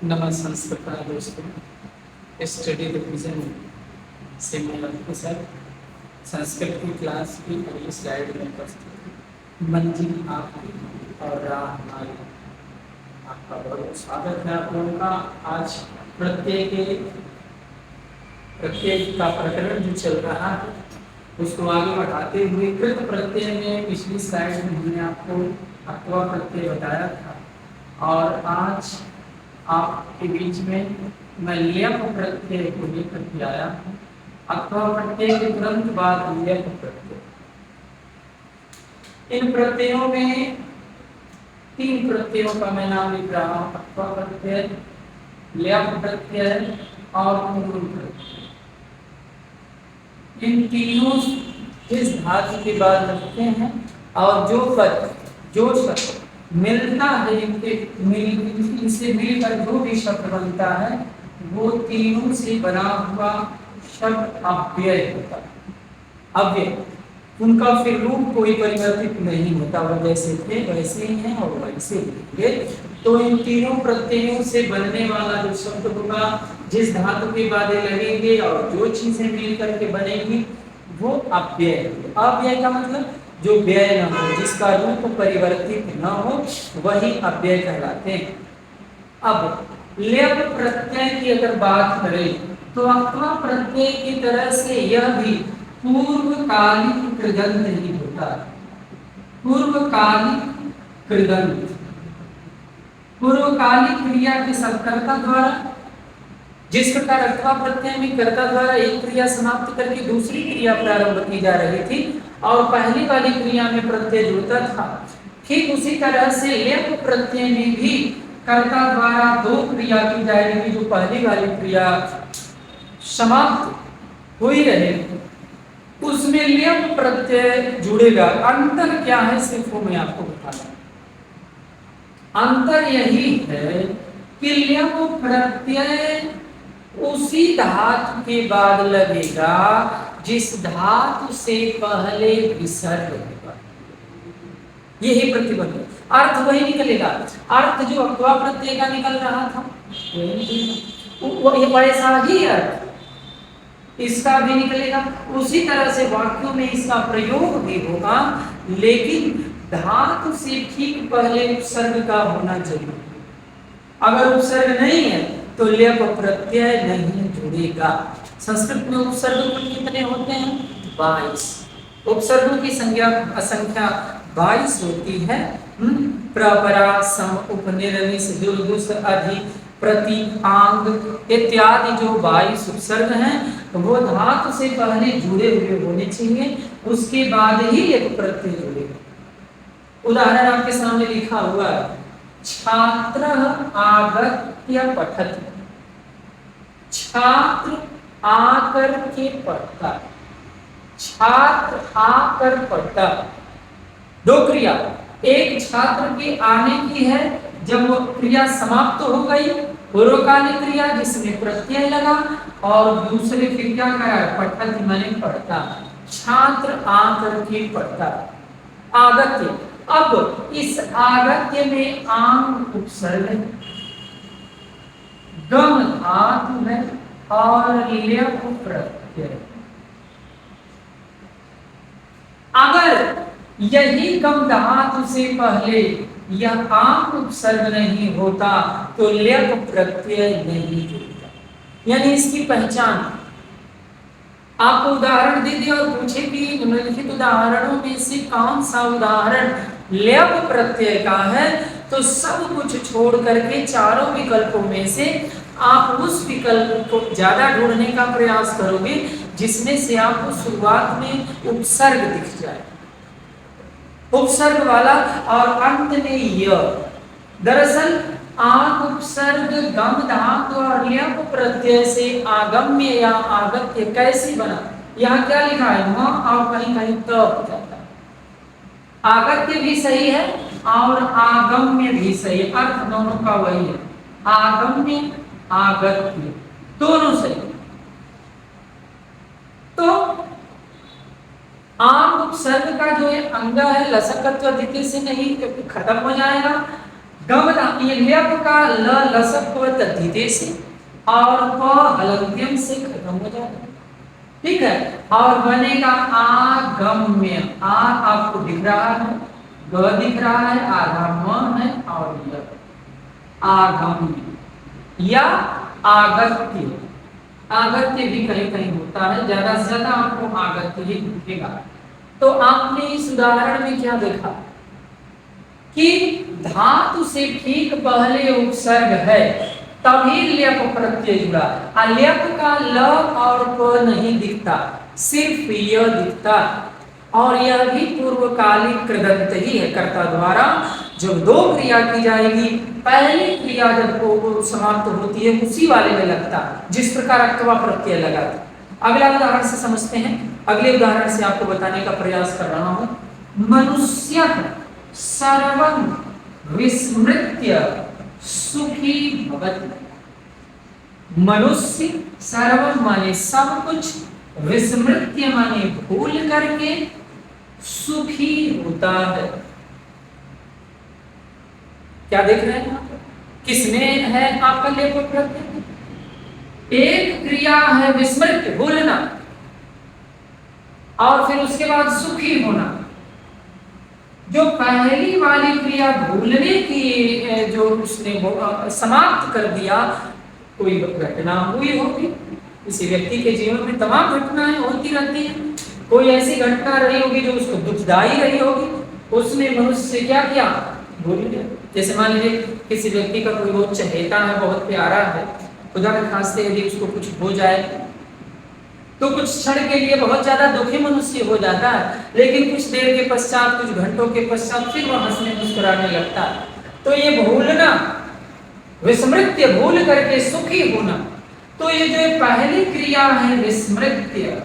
नमस्कार दोस्तों, study revision से मैं आपके साथ संस्कृत की क्लास की अगली स्लाइड में उपस्थित मंजिल आपकी और राह हमारी। आपका बहुत बहुत स्वागत है आप लोगों का। आज प्रत्येक का प्रकरण जो चल रहा है उसको आगे बढ़ाते हुए कृत प्रत्यय में पिछली स्लाइड में हमने आपको अथवा प्रत्यय बताया था और आज आपके बीच में मैं ल्यप प्रत्यय को लेकर के आया हूँ। अथवा प्रत्यय के तुरंत बाद ल्यप प्रत्यय। इन प्रत्ययों में 3 प्रत्ययों का मैं नाम लिख रहा हूँ, अथवा प्रत्यय, ल्यप प्रत्यय और पूर्व प्रत्यय। इन तीनों जिस धातु के बाद लगते हैं और जो पद जो शब्द मिलता है इनसे मिलकर जो भी शब्द बनता है वो तीनों से बना हुआ शब्द अव्यय होता है। अव्यय उनका फिर रूप कोई परिवर्तित नहीं होता, वो जैसे थे वैसे ही हैं और वैसे ही। तो इन तीनों प्रत्ययों से बनने वाला जो शब्द होगा, जिस धातु के बाद लगेंगे और जो चीजें मिल करके बनेगी वो अव्यय। अव्यय का मतलब जो व्यय न हो, जिसका रूप परिवर्तित न हो, वही अव्यय कहलाते हैं। अब ल्यप प्रत्यय की अगर बात करें तो अथवा प्रत्यय की तरह से यह भी पूर्वकालिक कृदंत ही होता है। पूर्वकालिक कृदंत, पूर्वकालिक क्रिया के कर्ता द्वारा, जिस प्रकार अथवा प्रत्यय में कर्ता द्वारा एक क्रिया समाप्त करके दूसरी क्रिया प्रारंभ की जा रही थी और पहली वाली क्रिया में प्रत्यय जुड़ता था, ठीक उसी तरह से ल्यप प्रत्यय में भी कर्ता द्वारा 2 क्रिया की जाएगी। जो पहली वाली क्रिया समाप्त हुई रहे उसमें ल्यप प्रत्यय जुड़ेगा। अंतर क्या है सिर्फ वो मैं आपको बता रहा हूं। अंतर यही है कि ल्यप प्रत्यय उसी धातु के बाद लगेगा जिस धातु से पहले विसर्ग होगा। यही प्रतिबंध, अर्थ वही निकलेगा। अर्थ जो अथवा प्रत्यय का निकल रहा था वही वैसा ही अर्थ इसका भी निकलेगा। उसी तरह से वाक्यों में इसका प्रयोग भी होगा, लेकिन धातु से ठीक पहले उपसर्ग का होना जरूरी। अगर उपसर्ग नहीं है तो ल्यप प्रत्यय नहीं जुड़ेगा। संस्कृत में उपसर्ग कितने होते हैं? 22। उपसर्गों की संख्या 22 होती है। प्रपरा, सम, उपनिर्निस, दुर्दुस, अधि, प्रति, आंग इत्यादि जो 22 उपसर्ग हैं वो धातु से पहले जुड़े हुए होने चाहिए, उसके बाद ही ल्यप प्रत्यय जुड़ेगा। उदाहरण आपके सामने लिखा हुआ है, छात्र आगत्य पठति। छात्र आकर के पढ़ता, छात्र आकर पढ़ता। 2 क्रिया, एक छात्र के आने की है जब वो क्रिया समाप्त हो गई, पूर्वकालिक क्रिया जिसमें प्रत्यय लगा, और दूसरी क्रिया का पठति माने पढ़ता। छात्र आकर के पढ़ता, आगत्य। अब इस आगत्य में आंग उपसर्ग है, गम धातु है और ल्यप प्रत्यय। अगर यही गम धातु से पहले यह आंग उपसर्ग नहीं होता तो ल्यप प्रत्यय नहीं जुड़ता। यानी इसकी पहचान आपको उदाहरण दे दिए और पूछे कि निम्नलिखित उदाहरणों में से कौन सा उदाहरण ल्यप प्रत्यय का है, तो सब कुछ छोड़ करके चारों विकल्पों में से आप उस विकल्प को ज्यादा ढूंढने का प्रयास करोगे जिसमें से आपको शुरुआत में उपसर्ग दिख जाए, उपसर्ग वाला, और अंत में य। दरअसल आग उपसर्ग गम धातु और ल्यप प्रत्यय से आगम्य या आगत्य कैसे बना? यहाँ क्या लिखा है? म और कहीं कहीं त हो जाता है। आगत्य भी सही है और आगम्य भी सही है, अर्थ दोनों का वही है। आगम्य आगत्य दोनों सही। तो आम उपसर्ग का जो ये अंग है लसकत्व द्वितीय से नहीं खत्म हो जाएगा, गम ये ल्यप का ल लसक को तद्धिते से और प हलंत्यम से खत्म हो जाएगा। ठीक है, और बनेगा आगम्य। आ आपको दिख रहा है, ग दिख रहा है, आधा म है और य आगम्य या आगत्य। आगत्य भी कहीं कहीं होता है, ज्यादा से ज्यादा आपको आगत्य ही दिखेगा। तो आपने इस उदाहरण में क्या देखा कि धातु से ठीक पहले उपसर्ग है तभी ल्यप प्रत्यय जुड़ा। ल्यप का ल और प नहीं दिखता, सिर्फ य दिखता, और यह भी पूर्वकालिक कृदंत ही है कर्ता द्वारा। जब दो क्रिया की जाएगी, पहली क्रिया जब को समाप्त होती है उसी वाले में लगता, जिस प्रकार अक्वा प्रत्यय लगा था। अगला उदाहरण से समझते हैं। अगले उदाहरण से आपको बताने का प्रयास कर रहा हूं। मनुष्य सर्वं विस्मृत्य सुखी भवति। मनुष्य सर्वं माने सब कुछ, विस्मृत्य माने भूल करके सुखी होता है। क्या देख रहे हैं? किसमें है आपका लेप प्रत्यय? एक क्रिया है विस्मृत्य, भूलना, और फिर उसके बाद सुखी होना। जो पहली वाली क्रिया भूलने की जो उसने समाप्त कर दिया, कोई घटना हुई होगी। किसी व्यक्ति के जीवन में तमाम घटनाएं होती रहती हैं। कोई ऐसी घटना रही होगी जो उसको दुखदाई रही होगी, उसने मनुष्य से क्या किया? भूल गया। जैसे मान लीजिए किसी व्यक्ति का कोई बहुत चहेता है, बहुत प्यारा है, खुदा न खास्ते यदि उसको कुछ हो जाए तो कुछ क्षण के लिए बहुत ज्यादा दुखी मनुष्य हो जाता है, लेकिन कुछ देर के पश्चात, कुछ घंटों के पश्चात फिर वह हंसने मुस्कुराने लगता है। तो ये भूलना, विस्मृत्य, भूल करके सुखी होना। तो ये जो पहली क्रिया है विस्मृत्य,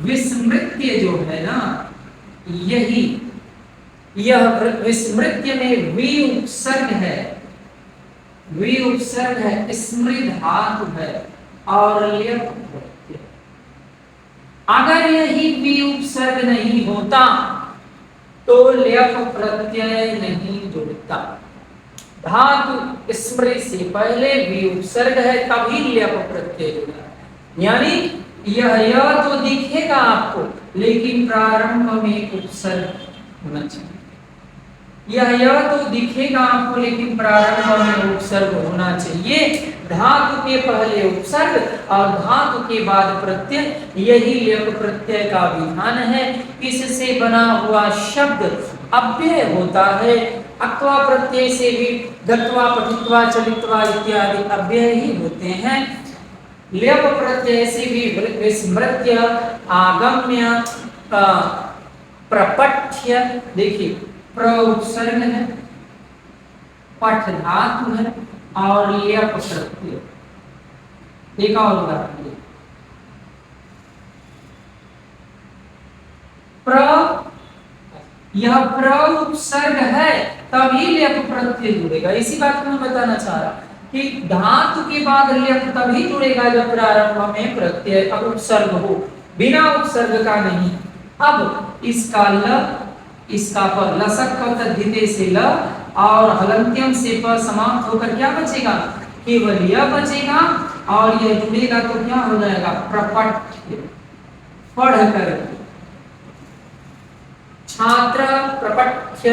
विस्मृत्य जो है ना, यही यह विस्मृत्य में वी उपसर्ग है, वी उपसर्ग है, स्मृत धातु है और ल्यप प्रत्यय। अगर यही वी उपसर्ग नहीं होता तो ल्यप प्रत्यय नहीं जुड़ता। धातु स्मृति से पहले वी उपसर्ग है तभी ल्यप प्रत्यय जुड़ा। यानी यह तो दिखेगा आपको, लेकिन प्रारंभ में उपसर्ग होना चाहिए। यह तो दिखेगा आपको, लेकिन प्रारंभ में उपसर्ग होना चाहिए। धातु के पहले उपसर्ग और धातु के बाद प्रत्यय, यही ल्यप प्रत्यय का विधान है। इससे बना हुआ शब्द अव्यय होता है। अक्वा प्रत्यय से भी गत्वा, पठित्वा, चलित्वा इत्यादि अव्यय ही होते हैं। ल्यप प्रत्यय से भी विस्मृत्य, आगम्य, प्रपठ्य, देखिए प्र उपसर्ग है, पठ धातु है और ल्यप प्रत्यय। एक और उदाहरण, प्र, यह प्र उपसर्ग है तभी ल्यप प्रत्यय जुड़ेगा। इसी बात को मैं बताना चाह रहा कि धातु के बाद ल्यप तभी जुड़ेगा जब प्रारंभ में प्रत्यय उपसर्ग हो, बिना उपसर्ग का नहीं। अब इसका ल, इसका पर, लसक का तद्धिते से ल और हलंत्यम से प समाप्त होकर क्या बचेगा? केवल यह बचेगा, और यह जुड़ेगा तो क्या हो जाएगा? प्रपठ्य, पढ़ कर। छात्र प्रपठ्य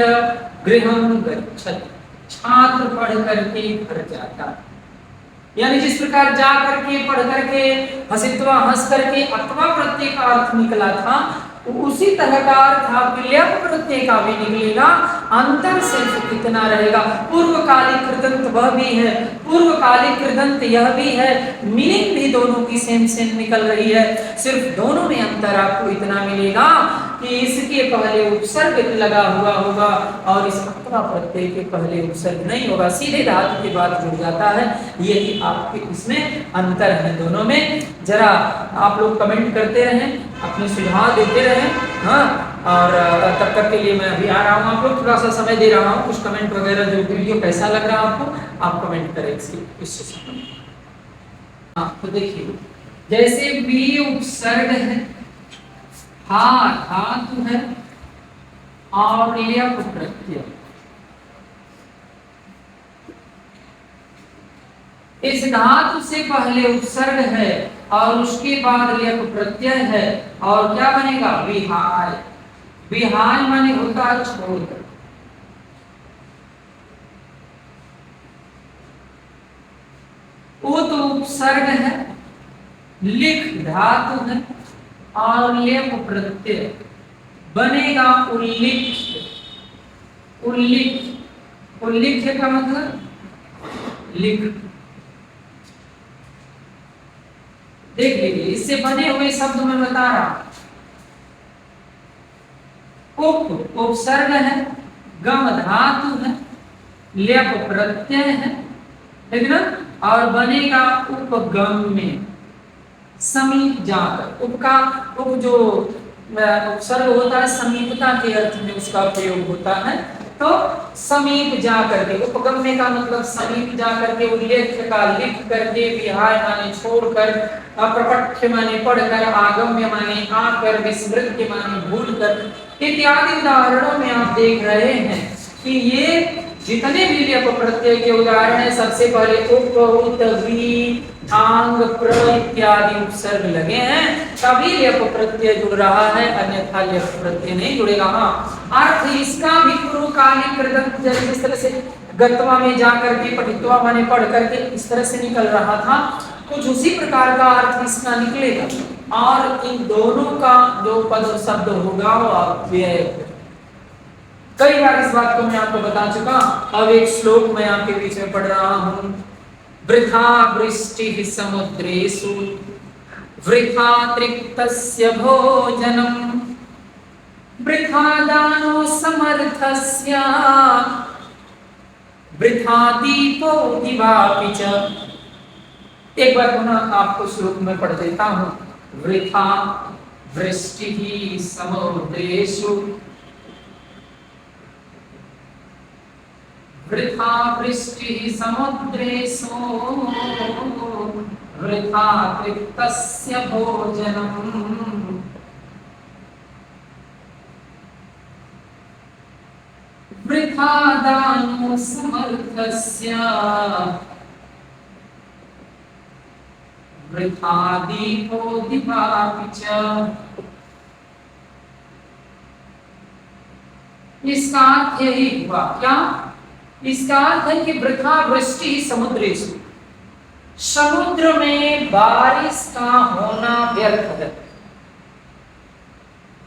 गृहं गच्छति, छात्र पढ़ करके घर जाता। यानी जिस प्रकार जा करके, पढ़ करके, हसित्वा हंस करके अथवा प्रत्यय का अर्थ निकला था, उसी तरह का अर्थ आपके ल्यप प्रत्यय का भी निकलेगा। अंतर सिर्फ कितना रहेगा? पूर्वकालिक कृदंत वह भी है, पूर्वकालिक कृदंत यह भी है, मीनिंग भी दोनों की सेम सेम निकल रही है। सिर्फ दोनों में अंतर आपको इतना मिलेगा कि इसके पहले उपसर्ग लगा हुआ होगा और इस अथवा प्रत्यय के पहले उपसर्ग नहीं होगा, सीधे धातु के बाद जुड़ जाता है। यही आपके इसमें अंतर है दोनों में। जरा आप लोग कमेंट करते रहें, अपने सुझाव देते रहें। हाँ, और तब तक के लिए मैं अभी आ रहा हूँ, आप लोग थोड़ा सा समय दे रहा हूँ। कुछ कमेंट वगैरह, जो वीडियो कैसा लग रहा है आपको, आप कमेंट करें इससे। हाँ, तो देखिए जैसे वी उपसर्ग है, हा धातु है और ल्यप प्रत्यय, इस धातु से पहले उपसर्ग है और उसके बाद लेप प्रत्यय है और क्या बनेगा? विहाय। विहाय माने होता है छोड़। वो तो उपसर्ग है, लिख धातु है और लेप प्रत्यय बनेगा उल्लिख। उल्लिख, उल्लिख का मतलब लिख। देख लीजिए, इससे बने हुए शब्द में बता रहा। उप उपसर्ग है, गम धातु है, लेप प्रत्यय है, ठीक ना? और बनेगा उपगम में समीप जाकर। उप का उप जो उपसर्ग होता है समीपता के अर्थ में उसका प्रयोग होता है। तो समीप जा करके, उपगम्य का मतलब समीप जा करके, उल्लेख का लिख करके, विहाय माने छोड़कर, अप्रपठ्य माने पढ़कर, आगम्य माने आकर, विस्मृत्य माने भूलकर इत्यादि उदाहरणों में आप देख रहे हैं कि ये जितने भी लेप प्रत्यय के उदाहरण है सबसे पहले उप, उत, वी, आंग, प्र इत्यादि उपसर्ग लगे हैं तभी लेप प्रत्यय जुड़ रहा है, अन्यथा लेप प्रत्यय नहीं जुड़ेगा। हाँ, अर्थ इसका भी पूर्वकालिक कृदंत जिस तरह से गत्वा में जाकर के पठित्वा माने पढ़ करके इस तरह से निकल रहा था, कुछ उसी प्रकार का अर्थ इसका निकलेगा। और इन दोनों का जो पद शब्द होगा वो अव्यय। कई बार इस बात को मैं आपको बता चुका। अब एक श्लोक मैं आपके बीच में पढ़ रहा हूं। वृथा वृष्टि समुद्रेषु वृथा तृप्तस्य भोजनम वृथा दानो समर्थस्य वृथा दीपो दिवापि च। एक बार पुनः आपको श्लोक में पढ़ देता हूं। वृथा वृष्टि समुद्रेषु वृथा वृष्टि समुद्रेषु वृथा तृप्तस्य भोजनम् वृथा दानो समर्थस्य वृथा दीपो दिवापि च। इसका अर्थ यही हुआ। क्या? इसका अर्थ है कि वृथा वृष्टि समुद्रेषु, समुद्र में बारिश का होना व्यर्थ है।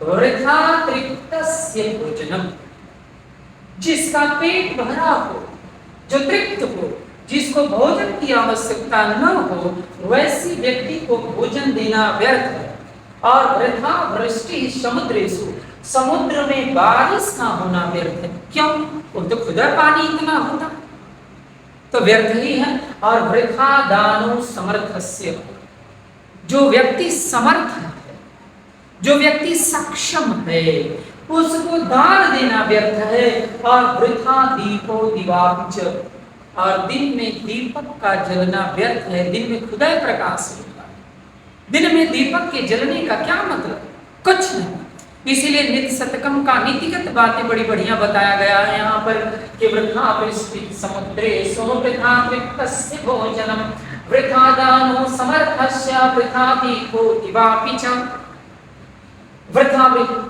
वृथा तृप्तस्य भोजनम, जिसका पेट भरा हो, जो तृप्त हो, जिसको भोजन की आवश्यकता न हो, वैसी व्यक्ति को भोजन देना व्यर्थ है। और वृथा वृष्टि समुद्रेषु, समुद्र में बारिश का होना व्यर्थ है। क्यों? वो तो खुदा पानी इतना होता तो व्यर्थ ही है। और वृथा दानो समर्थस्य, जो व्यक्ति समर्थ है, जो व्यक्ति सक्षम है, उसको दान देना व्यर्थ है। और वृथा दीपो दिवापि च, और दिन में दीपक का जलना व्यर्थ है। दिन में खुदा प्रकाश होता है, दिन में दीपक के जलने का क्या मतलब? कुछ नहीं। इसीलिए नित्य शतकम का नीतिगत बातें बड़ी बढ़िया बताया गया है यहाँ पर कि वृथा वृष्टि समुद्रेषु वृथा तृप्तस्य भोजनम वृथा दानो समर्थस्य वृथा दीपो दिवापि च। वृथा,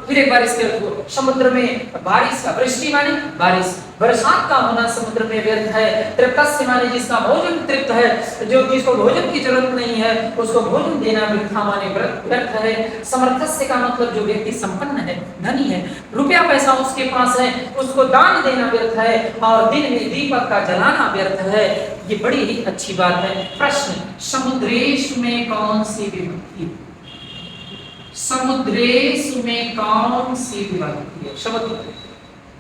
फिर एक बार इसके समुद्र में बारिश का, वृष्टि माने बारिश, बरसात का होना समुद्र में व्यर्थ है। तृप्तस्य माने जिसका भोजन तृप्त है, जो जिसको भोजन की जरूरत नहीं है उसको भोजन देना वृथा माने व्यर्थ है। समर्थस्य का मतलब जो व्यक्ति संपन्न है, धनी है, रुपया पैसा उसके पास है, उसको दान देना व्यर्थ है। और दिन में दीपक का जलाना व्यर्थ है। ये बड़ी ही अच्छी बात है। प्रश्न, समुद्रेश में कौन सी विभक्ति? समुद्रेषु में कौन सी विभक्ति है?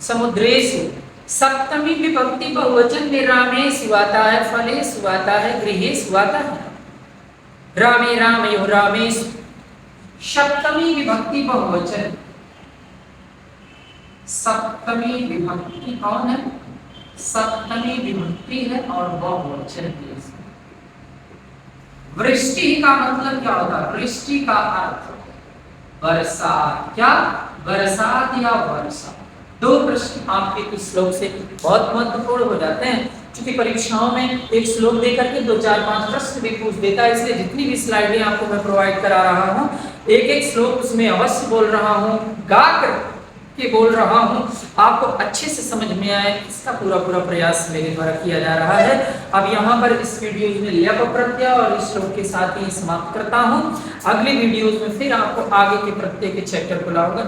समुद्रेषु सप्तमी विभक्ति बहुवचन में रामेषु आता है, फलेषु आता है, गृहेषु आता है। रामे रामयो रामेषु, सप्तमी विभक्ति बहुवचन। सप्तमी विभक्ति कौन है? सप्तमी विभक्ति है और बहुवचन है। वृष्टि का मतलब क्या होता है? वृष्टि का अर्थ बरसात। क्या? बरसात या वर्षा। दो प्रश्न आपके इस श्लोक से बहुत महत्वपूर्ण हो जाते हैं। चूंकि परीक्षाओं में एक श्लोक दे करके 2, 4, 5 प्रश्न भी पूछ देता है, इसलिए जितनी भी स्लाइडें आपको मैं प्रोवाइड करा रहा हूँ, एक एक श्लोक उसमें अवश्य बोल रहा हूँ, गा कर के बोल रहा हूँ, आपको अच्छे से समझ में आए, इसका पूरा प्रयास मेरे द्वारा किया जा रहा है। अब यहाँ पर इस वीडियो में ल्यप प्रत्यय और इस श्लोक के साथ ही समाप्त करता हूँ। अगले वीडियोज में फिर आपको आगे के प्रत्यय के चैप्टर को लाऊंगा।